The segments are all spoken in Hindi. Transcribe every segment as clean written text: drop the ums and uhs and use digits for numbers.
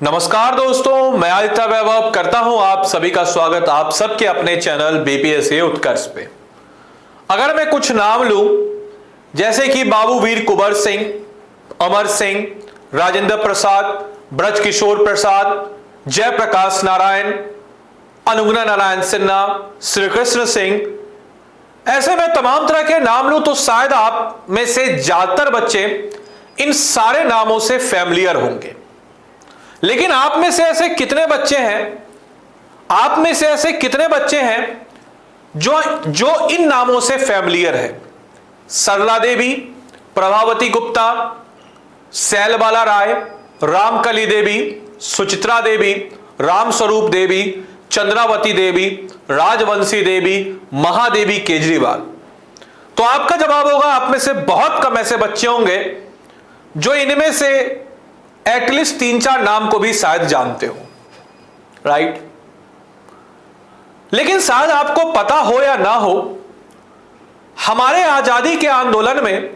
नमस्कार दोस्तों, मैं आदित्य वैभव करता हूं आप सभी का स्वागत आप सबके अपने चैनल बीपीएससी उत्कर्ष पे। अगर मैं कुछ नाम लूं जैसे कि बाबू वीर कुंवर सिंह, अमर सिंह, राजेंद्र प्रसाद, ब्रजकिशोर प्रसाद, जयप्रकाश नारायण, अनुग्ना नारायण सिन्हा, श्री कृष्ण सिंह, ऐसे में तमाम तरह के नाम लूं तो शायद आप में से ज्यादातर बच्चे इन सारे नामों से फैमिलियर होंगे। लेकिन आप में से ऐसे कितने बच्चे हैं जो इन नामों से फैमिलियर है? सरला देवी, प्रभावती गुप्ता, शैलबाला राय, रामकली देवी, सुचित्रा देवी, रामस्वरूप देवी, चंद्रावती देवी, राजवंशी देवी, महादेवी केजरीवाल। तो आपका जवाब होगा आप में से बहुत कम ऐसे बच्चे होंगे जो इनमें से एटलीस्ट 3-4 नाम को भी शायद जानते हो, राइट? लेकिन शायद आपको पता हो या ना हो, हमारे आजादी के आंदोलन में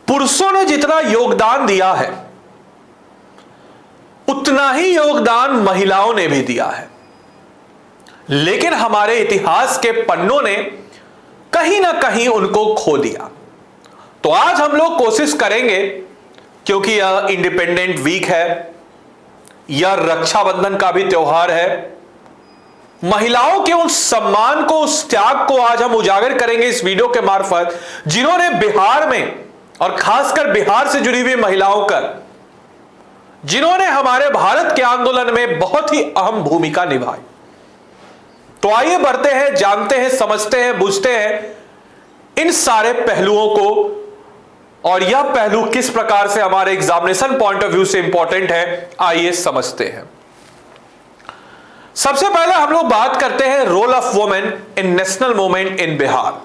पुरुषों ने जितना योगदान दिया है उतना ही योगदान महिलाओं ने भी दिया है। लेकिन हमारे इतिहास के पन्नों ने कहीं ना कहीं उनको खो दिया। तो आज हम लोग कोशिश करेंगे, क्योंकि यह इंडिपेंडेंट वीक है, यह रक्षाबंधन का भी त्योहार है, महिलाओं के उस सम्मान को, उस त्याग को आज हम उजागर करेंगे इस वीडियो के मार्फत, जिन्होंने बिहार में और खासकर बिहार से जुड़ी हुई महिलाओं का, जिन्होंने हमारे भारत के आंदोलन में बहुत ही अहम भूमिका निभाई। तो आइए बढ़ते हैं, जानते हैं, समझते हैं, बुझते हैं इन सारे पहलुओं को, और यह पहलू किस प्रकार से हमारे एग्जामिनेशन पॉइंट ऑफ व्यू से इंपॉर्टेंट है, आइए समझते हैं। सबसे पहले हम लोग बात करते हैं role of women in national movement in Bihar.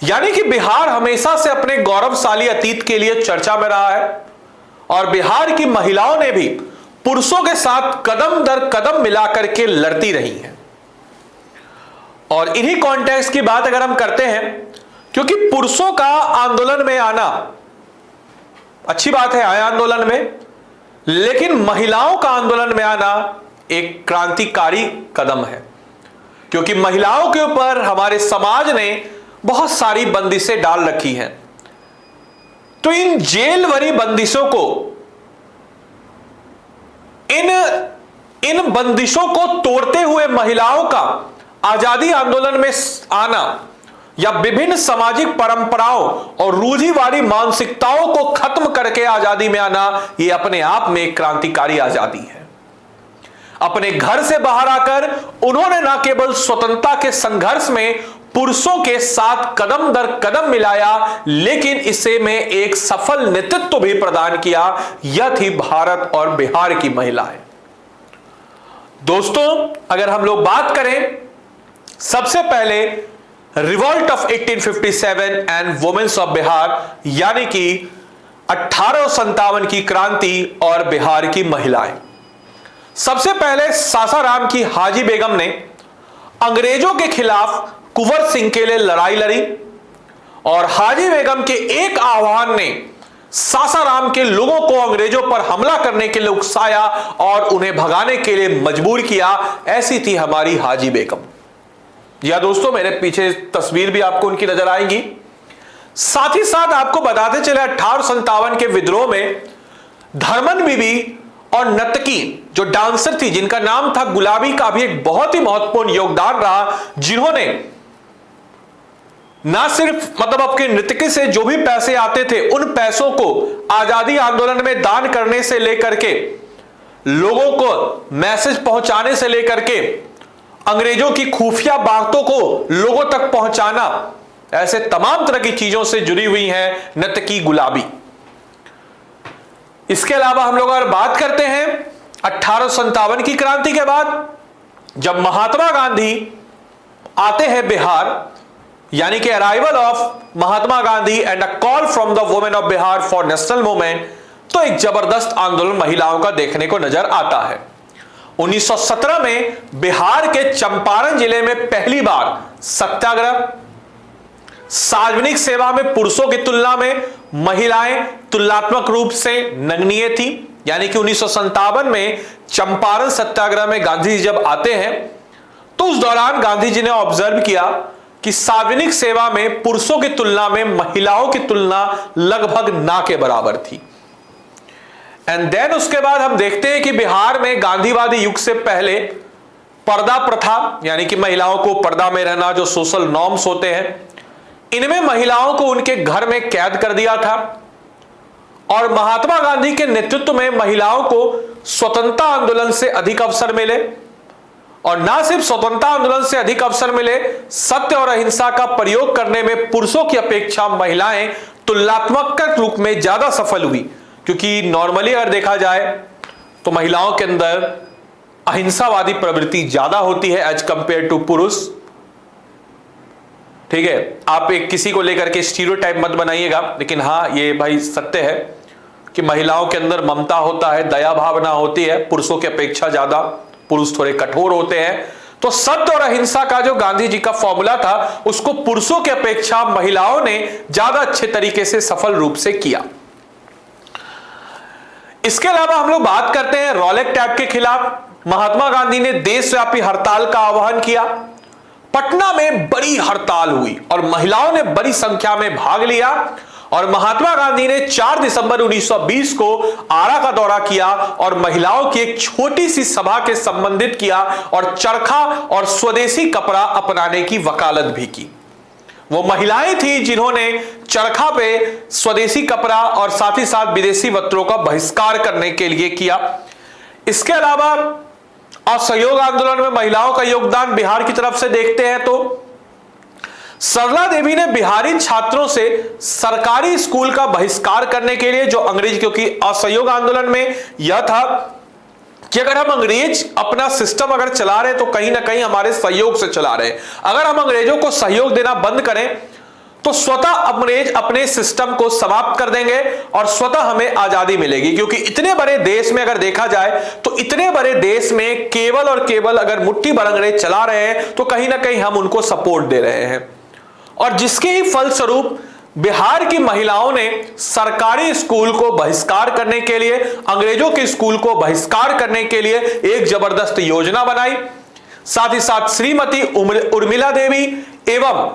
यानी कि बिहार हमेशा से अपने गौरवशाली अतीत के लिए चर्चा में रहा है और बिहार की महिलाओं ने भी पुरुषों के साथ कदम दर कदम मिलाकर के लड़ती रही हैं। और इन्हीं कॉन्टेक्स्ट की बात अगर हम करते हैं, क्योंकि पुरुषों का आंदोलन में आना अच्छी बात है, आए आंदोलन में, लेकिन महिलाओं का आंदोलन में आना एक क्रांतिकारी कदम है, क्योंकि महिलाओं के ऊपर हमारे समाज ने बहुत सारी बंदिशें डाल रखी हैं। तो इन जेल भरी बंदिशों को, इन बंदिशों को तोड़ते हुए महिलाओं का आजादी आंदोलन में आना या विभिन्न सामाजिक परंपराओं और रूढ़िवादी मानसिकताओं को खत्म करके आजादी में आना, यह अपने आप में एक क्रांतिकारी आजादी है। अपने घर से बाहर आकर उन्होंने न केवल स्वतंत्रता के संघर्ष में पुरुषों के साथ कदम दर कदम मिलाया, लेकिन इसे में एक सफल नेतृत्व भी प्रदान किया। यह थी भारत और बिहार की महिलाएं। दोस्तों, अगर हम लोग बात करें सबसे पहले revolt of 1857 and women's of Bihar, यानी कि 1857 की क्रांति और बिहार की महिलाएं। सबसे पहले सासाराम की हाजी बेगम ने अंग्रेजों के खिलाफ कुंवर सिंह के लिए लड़ाई लड़ी और हाजी बेगम के एक आह्वान ने सासाराम के लोगों को अंग्रेजों पर हमला करने के लिए उकसाया और उन्हें भगाने के लिए मजबूर किया। ऐसी थी हमारी हाजी बेगम। या दोस्तों, मेरे पीछे तस्वीर भी आपको उनकी नजर आएगी। साथ ही साथ आपको बताते चले 1857 के विद्रोह में धर्मन बीबी और नर्तकी जो डांसर थी जिनका नाम था गुलाबी, का भी एक बहुत ही महत्वपूर्ण योगदान रहा, जिन्होंने ना सिर्फ आपके नृत्यकी से जो भी पैसे आते थे उन पैसों को आजादी आंदोलन में दान करने से लेकर के, लोगों को मैसेज पहुंचाने से लेकर के, अंग्रेजों की खुफिया बातों को लोगों तक पहुंचाना, ऐसे तमाम तरह की चीजों से जुड़ी हुई है नर्तकी गुलाबी। इसके अलावा हम लोग अगर बात करते हैं 1857 की क्रांति के बाद, जब महात्मा गांधी आते हैं बिहार, यानी कि arrival of Mahatma Gandhi and a call from the women of Bihar for national movement, तो एक जबरदस्त आंदोलन महिलाओं का देखने को नजर आता है। 1917 में बिहार के चंपारण जिले में पहली बार सत्याग्रह, सार्वजनिक सेवा में पुरुषों की तुलना में महिलाएं तुलनात्मक रूप से नगण्य थी। यानी कि 1957 में चंपारण सत्याग्रह में गांधी जी जब आते हैं तो उस दौरान गांधी जी ने ऑब्जर्व किया कि सार्वजनिक सेवा में पुरुषों की तुलना में महिलाओं की तुलना लगभग ना के बराबर थी। एंड देन उसके बाद हम देखते हैं कि बिहार में गांधीवादी युग से पहले पर्दा प्रथा, यानी कि महिलाओं को पर्दा में रहना, जो सोशल नॉर्म्स होते हैं, इनमें महिलाओं को उनके घर में कैद कर दिया था। और महात्मा गांधी के नेतृत्व में महिलाओं को स्वतंत्रता आंदोलन से अधिक अवसर मिले, और ना सिर्फ स्वतंत्रता आंदोलन से अधिक अवसर मिले, सत्य और अहिंसा का प्रयोग करने में पुरुषों की अपेक्षा महिलाएं तुलनात्मक रूप में ज्यादा सफल हुई। क्योंकि नॉर्मली अगर देखा जाए तो महिलाओं के अंदर अहिंसावादी प्रवृत्ति ज्यादा होती है एज कंपेयर टू पुरुष। ठीक है, आप एक किसी को लेकर के स्टीरियोटाइप मत बनाइएगा, लेकिन हाँ ये भाई सत्य है कि महिलाओं के अंदर ममता होता है, दया भावना होती है, पुरुषों की अपेक्षा ज्यादा। पुरुष थोड़े कठोर होते हैं। तो सत्य और अहिंसा का जो गांधी जी का फॉर्मूला था उसको पुरुषों की अपेक्षा महिलाओं ने ज्यादा अच्छे तरीके से सफल रूप से किया। इसके अलावा हम लोग बात करते हैं रॉलेट एक्ट के खिलाफ महात्मा गांधी ने देशव्यापी हड़ताल का आह्वान किया। पटना में बड़ी हड़ताल हुई और महिलाओं ने बड़ी संख्या में भाग लिया, और महात्मा गांधी ने 4 दिसंबर 1920 को आरा का दौरा किया और महिलाओं की एक छोटी सी सभा के संबंधित किया और चरखा और स्वदेशी कपड़ा अपनाने की वकालत भी की। वो महिलाएं थी जिन्होंने चरखा पे स्वदेशी कपड़ा और साथ ही साथ विदेशी वस्त्रों का बहिष्कार करने के लिए किया। इसके अलावा असहयोग आंदोलन में महिलाओं का योगदान बिहार की तरफ से देखते हैं तो सरला देवी ने बिहारी छात्रों से सरकारी स्कूल का बहिष्कार करने के लिए, जो अंग्रेज, क्योंकि असहयोग आंदोलन में यह था कि अगर हम अंग्रेज अपना सिस्टम अगर चला रहे तो कहीं ना कहीं हमारे सहयोग से चला रहे, अगर हम अंग्रेजों को सहयोग देना बंद करें तो स्वतः अंग्रेज अपने सिस्टम को समाप्त कर देंगे और स्वतः हमें आजादी मिलेगी। क्योंकि इतने बड़े देश में अगर देखा जाए तो इतने बड़े देश में केवल और केवल अगर मुट्ठी भर अंग्रेज चला रहे हैं तो कहीं ना कहीं हम उनको सपोर्ट दे रहे हैं। और जिसके ही फलस्वरूप बिहार की महिलाओं ने सरकारी स्कूल को बहिष्कार करने के लिए, अंग्रेजों के स्कूल को बहिष्कार करने के लिए एक जबरदस्त योजना बनाई। साथ ही साथ श्रीमती उर्मिला देवी एवं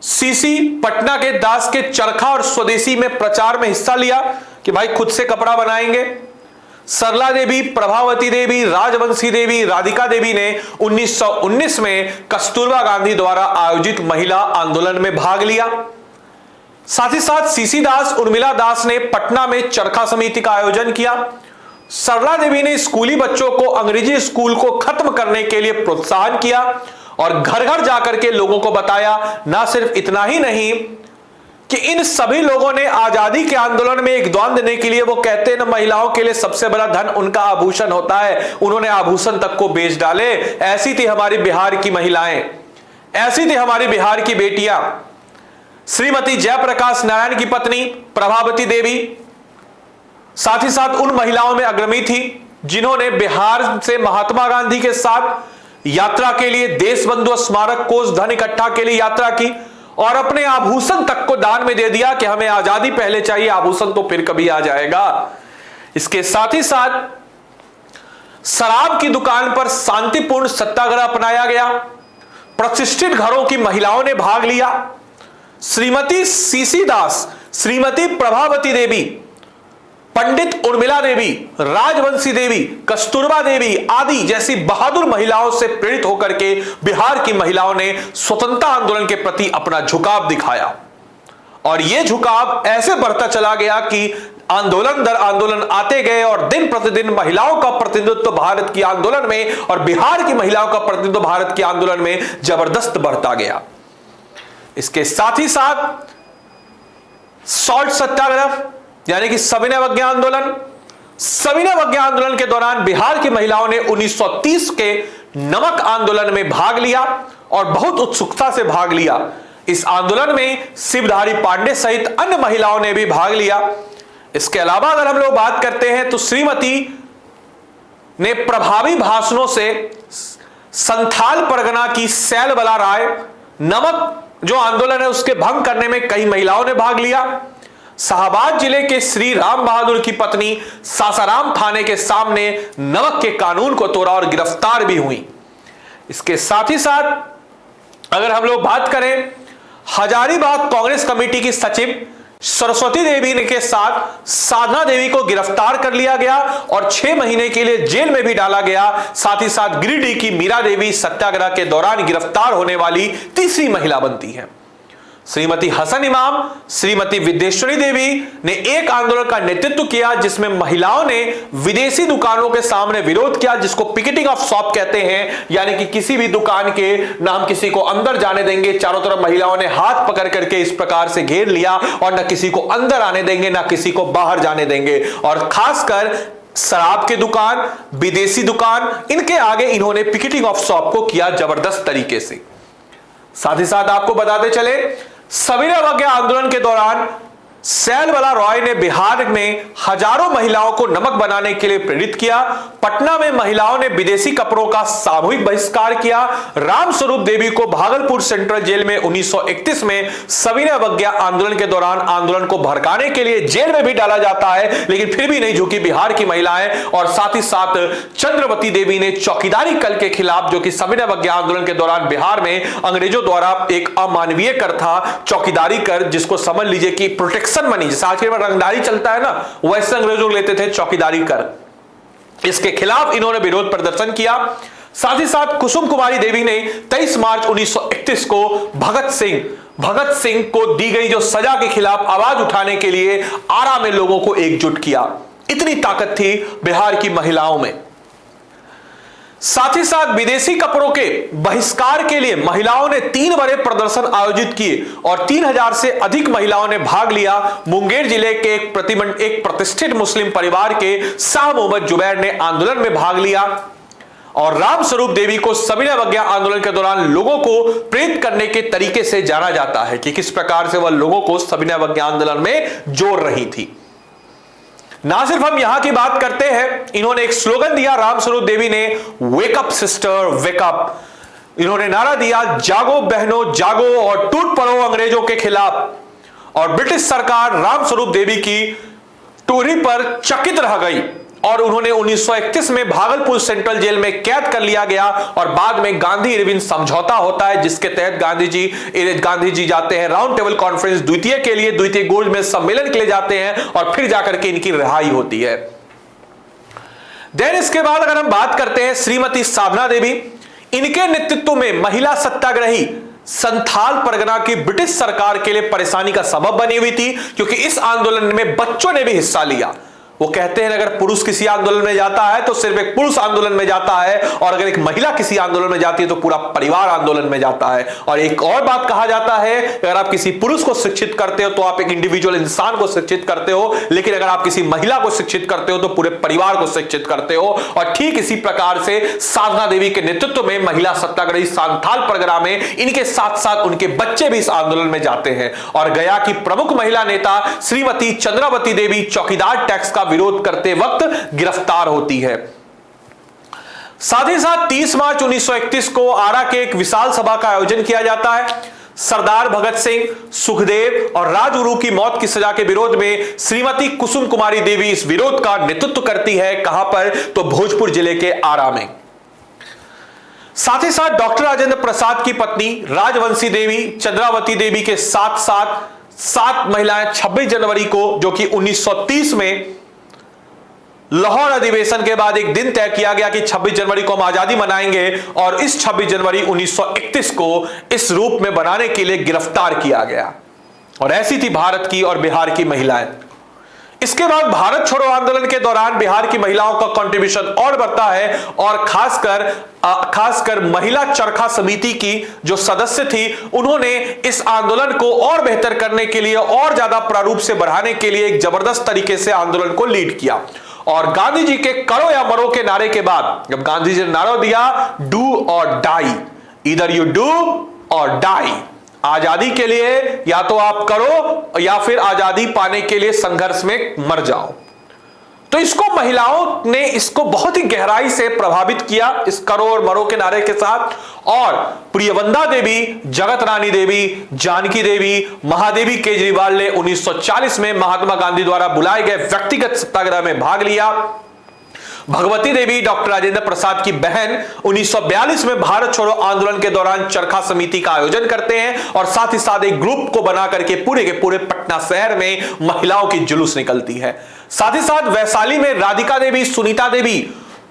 सीसी पटना के दास के चरखा और स्वदेशी में प्रचार में हिस्सा लिया कि भाई खुद से कपड़ा बनाएंगे। सरला देवी, प्रभावती देवी, राजवंशी देवी, राधिका देवी ने 1919 में कस्तूरबा गांधी द्वारा आयोजित महिला आंदोलन में भाग लिया। साथ ही साथ सीसी दास, उर्मिला दास ने पटना में चरखा समिति का आयोजन किया। सरला देवी ने स्कूली बच्चों को अंग्रेजी स्कूल को खत्म करने के लिए प्रोत्साहन किया और घर घर जाकर के लोगों को बताया। ना सिर्फ इतना ही नहीं कि इन सभी लोगों ने आजादी के आंदोलन में योगदान देने के लिए, वो कहते हैं ना महिलाओं के लिए सबसे बड़ा धन उनका आभूषण होता है, उन्होंने आभूषण तक को बेच डाले। ऐसी थी हमारी बिहार की महिलाएं, ऐसी थी हमारी बिहार की बेटियां। श्रीमती जयप्रकाश नारायण की पत्नी प्रभावती देवी साथ ही साथ उन महिलाओं में अग्रणी थी जिन्होंने बिहार से महात्मा गांधी के साथ यात्रा के लिए, देशबंधु स्मारक कोष धन इकट्ठा के लिए यात्रा की और अपने आभूषण तक को दान में दे दिया कि हमें आजादी पहले चाहिए, आभूषण तो फिर कभी आ जाएगा। इसके साथ ही साथ शराब की दुकान पर शांतिपूर्ण सत्याग्रह अपनाया गया। प्रतिष्ठित घरों की महिलाओं ने भाग लिया। श्रीमती सीसी दास, श्रीमती प्रभावती देवी, पंडित उर्मिला देवी, राजवंशी देवी, कस्तूरबा देवी आदि जैसी बहादुर महिलाओं से प्रेरित होकर के बिहार की महिलाओं ने स्वतंत्रता आंदोलन के प्रति अपना झुकाव दिखाया। और यह झुकाव ऐसे बढ़ता चला गया कि आंदोलन दर आंदोलन आते गए और दिन प्रतिदिन महिलाओं का प्रतिनिधित्व भारत की आंदोलन में और बिहार की महिलाओं का प्रतिनिधित्व भारत के आंदोलन में जबरदस्त बढ़ता गया। इसके साथ ही साथ सॉल्ट सत्याग्रह यानी कि सविनय अवज्ञा आंदोलन, सविनय अवज्ञा आंदोलन के दौरान बिहार की महिलाओं ने 1930 के नमक आंदोलन में भाग लिया और बहुत उत्सुकता से भाग लिया। इस आंदोलन में शिवधारी पांडे सहित अन्य महिलाओं ने भी भाग लिया। इसके अलावा अगर हम लोग बात करते हैं तो श्रीमती ने प्रभावी भाषणों से संथाल परगना की सैलबला राय, नमक जो आंदोलन है उसके भंग करने में कई महिलाओं ने भाग लिया। शाहबाद जिले के श्री राम बहादुर की पत्नी सासाराम थाने के सामने नमक के कानून को तोड़ा और गिरफ्तार भी हुई। इसके साथ ही साथ अगर हम लोग बात करें, हजारीबाग कांग्रेस कमेटी की सचिव सरस्वती देवी के साथ साधना देवी को गिरफ्तार कर लिया गया और 6 महीने के लिए जेल में भी डाला गया। साथ ही साथ गिरिडीह की मीरा देवी सत्याग्रह के दौरान गिरफ्तार होने वाली तीसरी महिला बनती है। श्रीमती हसन इमाम, श्रीमती विद्येश्वरी देवी ने एक आंदोलन का नेतृत्व किया जिसमें महिलाओं ने विदेशी दुकानों के सामने विरोध किया, जिसको पिकेटिंग ऑफ शॉप कहते हैं, यानी कि किसी भी दुकान के ना हम किसी को अंदर जाने देंगे। चारों तरफ महिलाओं ने हाथ पकड़ करके इस प्रकार से घेर लिया और ना किसी को अंदर आने देंगे ना किसी को बाहर जाने देंगे। और खासकर शराब की दुकान, विदेशी दुकान, इनके आगे इन्होंने पिकेटिंग ऑफ शॉप को किया जबरदस्त तरीके से। साथ ही साथ आपको बताते चले, सविनय अवज्ञा आंदोलन के दौरान सैलवाला रॉय ने बिहार में हजारों महिलाओं को नमक बनाने के लिए प्रेरित किया। पटना में महिलाओं ने विदेशी कपड़ों का सामूहिक बहिष्कार किया। रामस्वरूप देवी को भागलपुर सेंट्रल जेल में 1931 में सविनय अवज्ञा आंदोलन के दौरान आंदोलन को भड़काने के लिए जेल में भी डाला जाता है, लेकिन फिर भी नहीं झुकी बिहार की महिलाएं। और साथ ही साथ चंद्रवती देवी ने चौकीदारी कल के खिलाफ, जो कि सविनय अवज्ञा आंदोलन के दौरान बिहार में अंग्रेजों द्वारा एक अमानवीय कर था, चौकीदारी कर, जिसको समझ लीजिए कि प्रोटेक्शन मनी, जैसे आज के रंगदारी चलता है ना, वैसे अंग्रेजों लेते थे चौकीदारी कर। इसके खिलाफ इन्होंने विरोध प्रदर्शन किया। साथ ही साथ कुसुम कुमारी देवी ने 23 मार्च 1931 को भगत सिंह को दी गई जो सजा के खिलाफ आवाज उठाने के लिए आरा में लोगों को एकजुट किया। इतनी ताकत थी बिहार की महिलाओं में। साथ ही साथ विदेशी कपड़ों के बहिष्कार के लिए महिलाओं ने 3 बड़े प्रदर्शन आयोजित किए और 3000 से अधिक महिलाओं ने भाग लिया। मुंगेर जिले के एक प्रतिष्ठित मुस्लिम परिवार के शाह मोहम्मद जुबैर ने आंदोलन में भाग लिया और रामस्वरूप देवी को सविनय अवज्ञा आंदोलन के दौरान लोगों को प्रेरित करने के तरीके से जाना जाता है कि किस प्रकार से वह लोगों को सविनय अवज्ञा आंदोलन में जोड़ रही थी। ना सिर्फ हम यहां की बात करते हैं, इन्होंने एक स्लोगन दिया रामस्वरूप देवी ने, wake up sister wake up. इन्होंने नारा दिया, जागो बहनों जागो और टूट पड़ो अंग्रेजों के खिलाफ। और ब्रिटिश सरकार रामस्वरूप देवी की टोरी पर चकित रह गई और उन्होंने 1931 में भागलपुर सेंट्रल जेल में कैद कर लिया गया और बाद में गांधी इरविन समझौता होता है, जिसके तहत गांधी जी जाते हैं राउंड टेबल कॉन्फ्रेंस द्वितीय गोल्ड में सम्मेलन के लिए जाते हैं और फिर जाकर के इनकी रिहाई होती है। देन इसके बाद अगर हम बात करते हैं श्रीमती साधना देवी, इनके नेतृत्व में महिला सत्याग्रही संथाल परगना की ब्रिटिश सरकार के लिए परेशानी का सबब बनी हुई थी, क्योंकि इस आंदोलन में बच्चों ने भी हिस्सा लिया। वो कहते हैं अगर पुरुष किसी आंदोलन में जाता है तो सिर्फ एक पुरुष आंदोलन में जाता है, और अगर एक महिला किसी आंदोलन में जाती है तो पूरा परिवार आंदोलन में जाता है। और एक और बात कहा जाता है, अगर आप किसी पुरुष को शिक्षित करते हो तो आप एक इंडिविजुअल इंसान को शिक्षित करते हो, लेकिन अगर आप किसी महिला को शिक्षित करते हो तो पूरे परिवार को शिक्षित करते हो। और ठीक इसी प्रकार से साधना देवी के नेतृत्व में महिला सत्याग्रही संथाल परगना में इनके साथ साथ उनके बच्चे भी इस आंदोलन में जाते हैं। और गया की प्रमुख महिला नेता श्रीमती चंद्रावती देवी चौकीदार टैक्स का विरोध करते वक्त गिरफ्तार होती है। साथ ही साथ 30 मार्च 1931 को आरा के एक विशाल सभा का आयोजन किया जाता है। सरदार भगत सिंह, सुखदेव और राजगुरु की मौत की सजा के विरोध में श्रीमती कुसुम कुमारी देवी इस विरोध का नेतृत्व करती है। कहां पर? तो भोजपुर जिले के आरा में। साथ ही साथ डॉक्टर राजेंद्र प्रसाद की पत्नी राजवंशी देवी चंद्रावती देवी के साथ साथ 7 महिलाएं 26 जनवरी को, जो कि 1930 में लाहौर अधिवेशन के बाद एक दिन तय किया गया कि 26 जनवरी को हम आजादी मनाएंगे, और इस 26 जनवरी 1931 को इस रूप में बनाने के लिए गिरफ्तार किया गया। और ऐसी थी भारत की और बिहार की महिलाएं। इसके बाद भारत छोड़ो आंदोलन के दौरान बिहार की महिलाओं का कंट्रीब्यूशन और बढ़ता है, और खासकर महिला चरखा समिति की जो सदस्य थी, उन्होंने इस आंदोलन को और बेहतर करने के लिए और ज्यादा प्रारूप से बढ़ाने के लिए एक जबरदस्त तरीके से आंदोलन को लीड किया। और गांधी जी के करो या मरो के नारे के बाद जब गांधी जी ने नारा दिया, डू और डाई, इधर यू डू और डाई, आजादी के लिए या तो आप करो या फिर आजादी पाने के लिए संघर्ष में मर जाओ। तो इसको महिलाओं ने इसको बहुत ही गहराई से प्रभावित किया इस करो और मरो के नारे के साथ। और प्रियवंदा देवी, जगत रानी देवी, जानकी देवी, महादेवी केजरीवाल ने 1940 में महात्मा गांधी द्वारा बुलाए गए व्यक्तिगत सत्याग्रह में भाग लिया। भगवती देवी, डॉक्टर राजेंद्र प्रसाद की बहन, 1942 में भारत छोड़ो आंदोलन के दौरान चरखा समिति का आयोजन करते हैं और साथ ही साथ एक ग्रुप को बना करके पूरे के पूरे पटना शहर में महिलाओं की जुलूस निकलती है। साथ ही साथ वैशाली में राधिका देवी, सुनीता देवी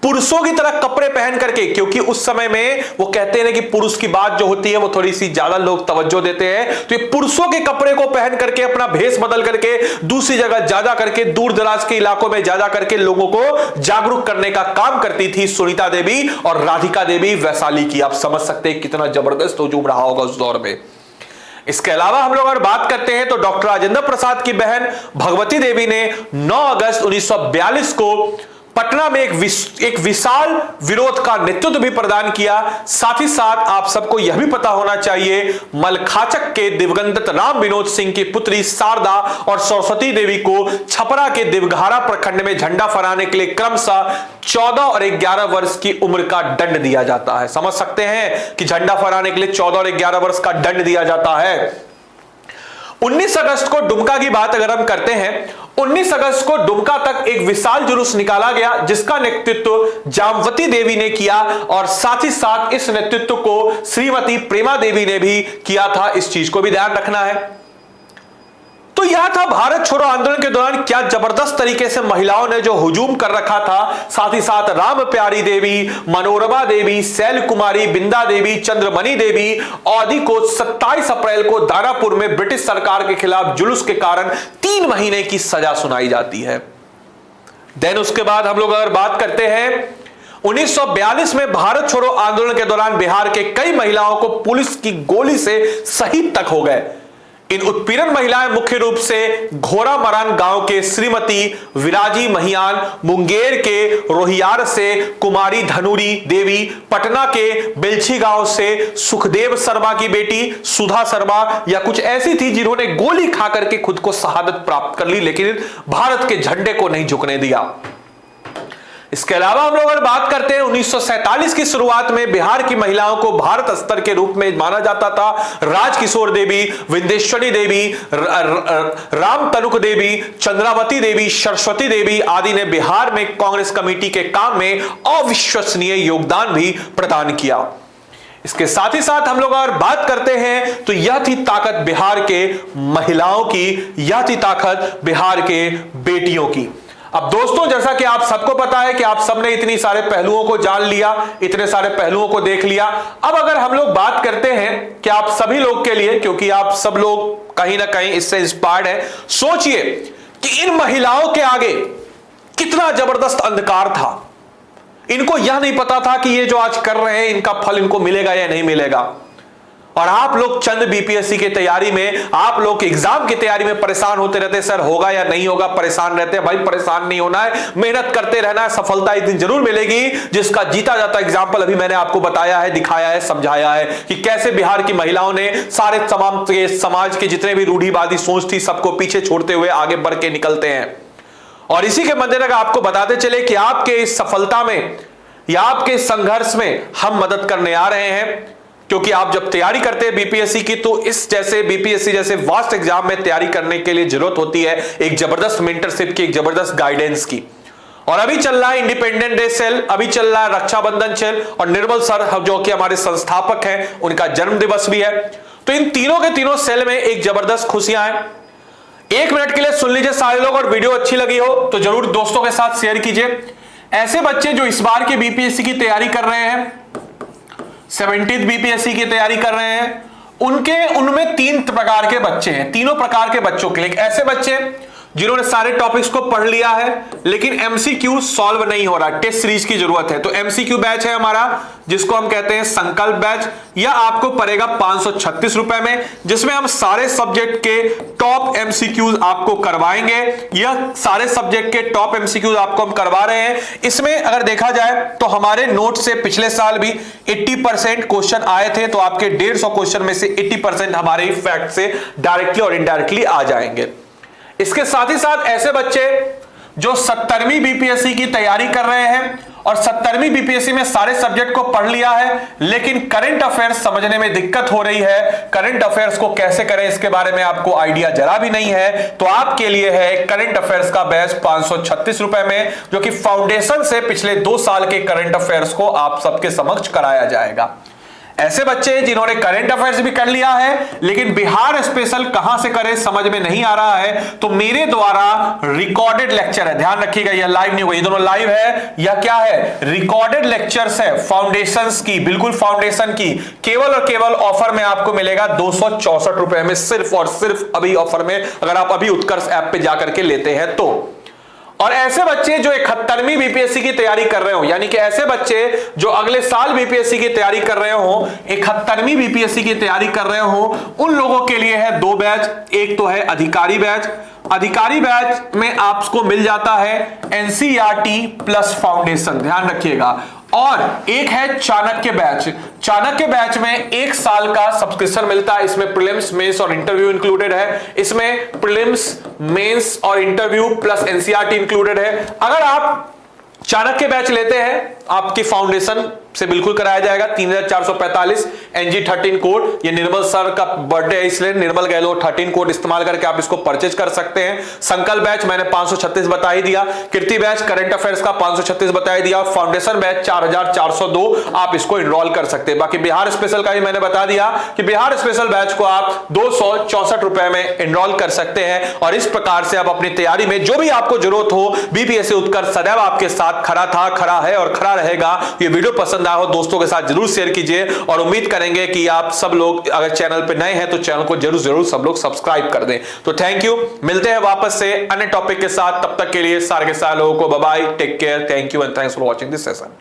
पुरुषों की तरह कपड़े पहन करके, क्योंकि उस समय में वो कहते हैं कि पुरुष की बात जो होती है वो थोड़ी सी ज्यादा लोग तवज्जो देते हैं, तो ये पुरुषों के कपड़े को पहन करके, अपना भेष बदल करके, दूसरी जगह जा करके, दूर दराज के इलाकों में जा करके लोगों को जागरूक करने का काम करती थी सुनीता देवी और राधिका देवी वैशाली की। आप समझ सकते हैं कितना जबरदस्त हुजूम रहा होगा उस दौर में। इसके अलावा हम लोग अगर बात करते हैं तो डॉक्टर राजेंद्र प्रसाद की बहन भगवती देवी ने 9 अगस्त 1942 को पटना में एक विशाल विरोध का नेतृत्व भी प्रदान किया। साथ ही साथ आप सबको यह भी पता होना चाहिए, मलखाचक के दिवंगत राम विनोद सिंह की पुत्री शारदा और सरस्वती देवी को छपरा के दिवघारा प्रखंड में झंडा फहराने के लिए क्रमशः 14 और 11 वर्ष की उम्र का दंड दिया जाता है। समझ सकते हैं कि झंडा फहराने के लिए 14 और 11 वर्ष का दंड दिया जाता है। 19 अगस्त को दुमका की बात अगर हम करते हैं, 19 अगस्त को दुमका तक एक विशाल जुलूस निकाला गया जिसका नेतृत्व जामवती देवी ने किया और साथ ही साथ इस नेतृत्व को श्रीमती प्रेमा देवी ने भी किया था। इस चीज को भी ध्यान रखना है। तो यह था भारत छोड़ो आंदोलन के दौरान क्या जबरदस्त तरीके से महिलाओं ने जो हुजूम कर रखा था। साथ ही साथ राम प्यारी देवी, मनोरमा देवी, शैल कुमारी, बिंदा देवी, चंद्रमणि देवी आदि को 27 अप्रैल को दानापुर में ब्रिटिश सरकार के खिलाफ जुलूस के कारण 3 महीने की सजा सुनाई जाती है। देन उसके बाद हम लोग अगर बात करते हैं 1942 में भारत छोड़ो आंदोलन के दौरान बिहार के कई महिलाओं को पुलिस की गोली से शहीद तक हो गए। इन उत्पीड़न महिलाएं मुख्य रूप से घोरा मरान गांव के श्रीमती विराजी महियान, मुंगेर के रोहियार से कुमारी धनुरी देवी, पटना के बेलछी गांव से सुखदेव शर्मा की बेटी सुधा शर्मा या कुछ ऐसी थी जिन्होंने गोली खा करके खुद को शहादत प्राप्त कर ली, लेकिन भारत के झंडे को नहीं झुकने दिया। इसके अलावा हम लोग अगर बात करते हैं 1947 की शुरुआत में बिहार की महिलाओं को भारत स्तर के रूप में माना जाता था। राजकिशोर देवी, विंदेश्वरी देवी, राम तनुक देवी, चंद्रावती देवी, सरस्वती देवी आदि ने बिहार में कांग्रेस कमेटी के काम में अविश्वसनीय योगदान भी प्रदान किया। इसके साथ ही साथ हम लोग अगर बात करते हैं तो यह थी ताकत बिहार के महिलाओं की, यह थी ताकत बिहार के बेटियों की। अब दोस्तों, जैसा कि आप सबको पता है कि आप सबने इतनी सारे पहलुओं को जान लिया, इतने सारे पहलुओं को देख लिया। अब अगर हम लोग बात करते हैं कि आप सभी लोग के लिए, क्योंकि आप सब लोग कहीं ना कहीं इससे इंस्पायर्ड है, सोचिए कि इन महिलाओं के आगे कितना जबरदस्त अंधकार था। इनको यह नहीं पता था कि ये जो आज कर रहे हैं इनका फल इनको मिलेगा या नहीं मिलेगा। और आप लोग चंद बीपीएससी की तैयारी में, आप लोग एग्जाम की तैयारी में परेशान होते रहते, सर होगा या नहीं होगा, परेशान रहते हैं। भाई परेशान नहीं होना है, मेहनत करते रहना है, सफलता एक दिन जरूर मिलेगी। जिसका जीता जाता एग्जाम्पल अभी मैंने आपको बताया है, दिखाया है, समझाया है कि कैसे बिहार की महिलाओं ने सारे तमाम समाज के जितने भी रूढ़िवादी सोच थी सबको पीछे छोड़ते हुए आगे बढ़ के निकलते हैं। और इसी के मद्देनजर आपको बताते चले कि आपके इस सफलता में या आपके इस संघर्ष में हम मदद करने आ रहे हैं, क्योंकि आप जब तैयारी करते हैं बीपीएससी की तो इस जैसे बीपीएससी जैसे वास्ट एग्जाम में तैयारी करने के लिए जरूरत होती है एक जबरदस्त मेंटरशिप की, एक जबरदस्त गाइडेंस की। और अभी चल रहा है इंडिपेंडेंट डे सेल, अभी चल रहा है रक्षाबंधन सेल और निर्मल सर जो कि हमारे संस्थापक हैं उनका जन्म दिवस भी है। तो इन तीनों के तीनों सेल में एक जबरदस्त खुशियां हैं। 1 मिनट के लिए सुन लीजिए सारे लोग, और वीडियो अच्छी लगी हो तो जरूर दोस्तों के साथ शेयर कीजिए। ऐसे बच्चे जो इस बार के बीपीएससी की तैयारी कर रहे हैं, 70th बीपीएससी की तैयारी कर रहे हैं, उनमें 3 प्रकार के बच्चे हैं। तीनों प्रकार के बच्चों के लिए ऐसे बच्चे जिन्होंने सारे टॉपिक्स को पढ़ लिया है लेकिन एमसीक्यू सॉल्व नहीं हो रहा, टेस्ट सीरीज की जरूरत है। तो एमसीक्यू बैच है हमारा जिसको हम कहते हैं संकल्प बैच। यह आपको पड़ेगा 536 रुपए में, जिसमें हम सारे सब्जेक्ट के टॉप एमसीक्यूज आपको करवाएंगे। यह सारे सब्जेक्ट के टॉप एमसीक्यूज आपको हम करवा रहे हैं। इसमें अगर देखा जाए तो हमारे नोट से पिछले साल भी 80% क्वेश्चन आए थे, तो आपके 150 क्वेश्चन में से 80% हमारे फैक्ट से डायरेक्टली और इनडायरेक्टली आ जाएंगे। इसके साथ ही साथ ऐसे बच्चे जो 70वीं बीपीएससी की तैयारी कर रहे हैं और 70वीं बीपीएससी में सारे सब्जेक्ट को पढ़ लिया है, लेकिन करंट अफेयर्स समझने में दिक्कत हो रही है, करंट अफेयर्स को कैसे करें इसके बारे में आपको आइडिया जरा भी नहीं है, तो आपके लिए है करंट अफेयर्स का बैच 536 रुपए में, जो कि फाउंडेशन से पिछले 2 साल के करंट अफेयर्स को आप सबके समक्ष कराया जाएगा। ऐसे बच्चे जिन्होंने करंट अफेयर्स भी कर लिया है लेकिन बिहार स्पेशल कहां से करें समझ में नहीं आ रहा है, तो मेरे द्वारा रिकॉर्डेड लेक्चर है, ध्यान रखिएगा, यह लाइव नहीं हुआ, ये दोनों लाइव है, या क्या है, रिकॉर्डेड लेक्चर्स है फाउंडेशंस की, बिल्कुल फाउंडेशन की, केवल और केवल ऑफर में आपको मिलेगा 264 रुपए में, सिर्फ और सिर्फ अभी ऑफर में, अगर आप अभी उत्कर्ष ऐप पे जाकर के लेते हैं तो। और ऐसे बच्चे जो 71वीं बीपीएससी की तैयारी कर रहे हो, यानी कि ऐसे बच्चे जो अगले साल बीपीएससी की तैयारी कर रहे हो, 71वीं बीपीएससी की तैयारी कर रहे हो, उन लोगों के लिए है 2 बैच। एक तो है अधिकारी बैच, अधिकारी बैच में आपको मिल जाता है एनसीईआरटी प्लस फाउंडेशन, ध्यान रखिएगा, और एक है चाणक्य बैच। चाणक्य बैच में 1 साल का सब्सक्रिप्शन मिलता है, इसमें प्रीलिम्स, मेंस और इंटरव्यू इंक्लूडेड है, इसमें प्रीलिम्स, मेंस और इंटरव्यू प्लस एनसीईआरटी इंक्लूडेड है। अगर आप चाणक्य बैच लेते हैं आपकी फाउंडेशन से बिल्कुल कराया जाएगा 3445 NG13 कोड, ये निर्मल सर का बर्थडे है इसलिए निर्मल गहलोत 13 कोड इस्तेमाल करके आप इसको परचेज कर सकते हैं। संकल्प बैच मैंने 536 बता ही दिया, कीर्ति बैच करंट अफेयर्स का 536 बता ही दिया, फाउंडेशन बैच 4402 आप इसको इनरोल कर सकते हैं। बाकी बिहार स्पेशल का भी मैंने बता दिया कि बिहार स्पेशल बैच को आप 264 रुपए में इनरोल कर सकते हैं, और इस प्रकार से आप अपनी तैयारी में जो भी आपको जरूरत हो, बीपीएससी उत्कर्ष सदैव आपके साथ खड़ा था, खड़ा है और खड़ा रहेगा। ये वीडियो पसंद आया हो दोस्तों के साथ जरूर शेयर कीजिए, और उम्मीद करेंगे कि आप सब लोग अगर चैनल पे नए हैं तो चैनल को जरूर सब लोग सब्सक्राइब कर दें। तो थैंक यू, मिलते हैं वापस से अन्य टॉपिक के साथ, तब तक के लिए सारे के सारे लोगों को bye bye, take care, thank you and thanks for watching this session.